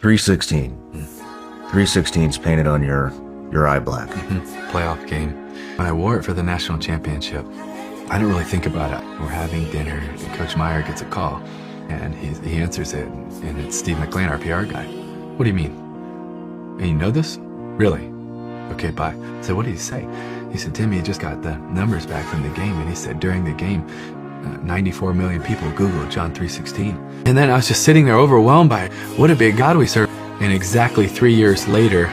316. 316's painted on your eye black. Playoff game. When I wore it for the national championship, I didn't really think about it. We're having dinner, and Coach Meyer gets a call, and he answers it, and it's Steve McLean, our PR guy. What do you mean? And you know this? Really? Okay, bye. So what did he say? He said, Timmy, he just got the numbers back from the game, and he said during the game, 94 million people Googled John 3:16. And then I was just sitting there overwhelmed by what a big God we serve. And exactly 3 years later,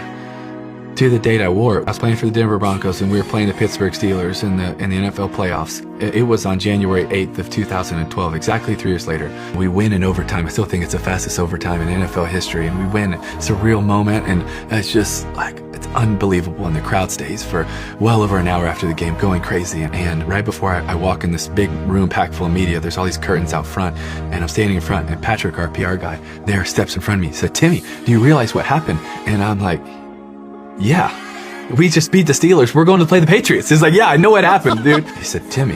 to the date I wore it, I was playing for the Denver Broncos, and we were playing the Pittsburgh Steelers in the NFL playoffs. It was on January 8th of 2012, exactly 3 years later. We win in overtime. I still think it's the fastest overtime in NFL history, and we win. It's a real moment, and it's just like, it's unbelievable. And the crowd stays for well over an hour after the game, going crazy. And right before I walk in this big room packed full of media, there's all these curtains out front, and I'm standing in front, and Patrick, our PR guy, there steps in front of me, said, Timmy, do you realize what happened? And I'm like, yeah, we just beat the Steelers. We're going to play the Patriots. He's like, yeah, I know what happened, dude. He said, Timmy,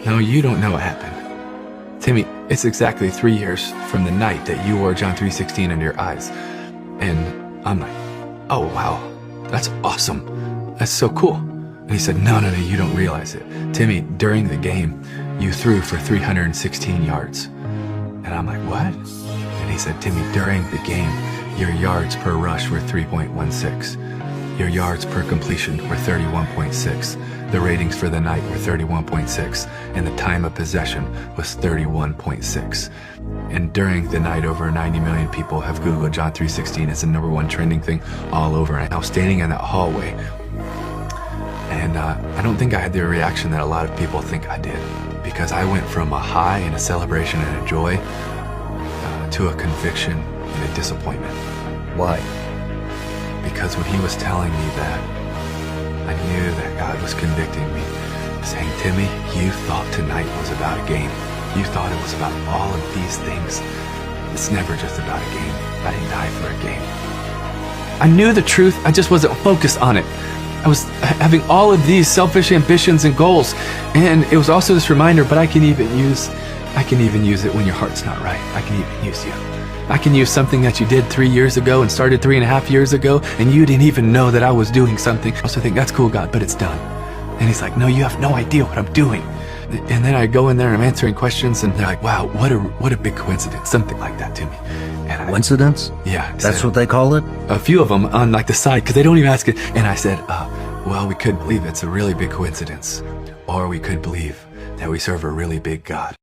no, you don't know what happened. Timmy, it's exactly 3 years from the night that you wore John 3:16 under your eyes. And I'm like, oh, wow, that's awesome. That's so cool. And he said, no, you don't realize it. Timmy, during the game, you threw for 316 yards. And I'm like, what? And he said, Timmy, during the game, your yards per rush were 3.16. Your yards per completion were 31.6. The ratings for the night were 31.6. And the time of possession was 31.6. And during the night, over 90 million people have Googled John 3:16. It's the #1 trending thing all over. And I was standing in that hallway, and I don't think I had the reaction that a lot of people think I did, because I went from a high and a celebration and a joy to a conviction and a disappointment. Why? Because when he was telling me that, I knew that God was convicting me, saying, Timmy, you thought tonight was about a game. You thought it was about all of these things. It's never just about a game. I didn't die for a game. I knew the truth, I just wasn't focused on it. I was having all of these selfish ambitions and goals, and it was also this reminder, but I can even use it when your heart's not right. I can even use you. I can use something that you did 3 years ago and started 3.5 years ago, and you didn't even know that I was doing something. I also think, that's cool, God, but it's done. And he's like, no, you have no idea what I'm doing. And then I go in there and I'm answering questions, and they're like, wow, what a big coincidence, something like that to me. And Coincidence? Yeah. That's what they call it? A few of them on like the side, because they don't even ask it. And I said, well, we could believe it's a really big coincidence, or we could believe that we serve a really big God.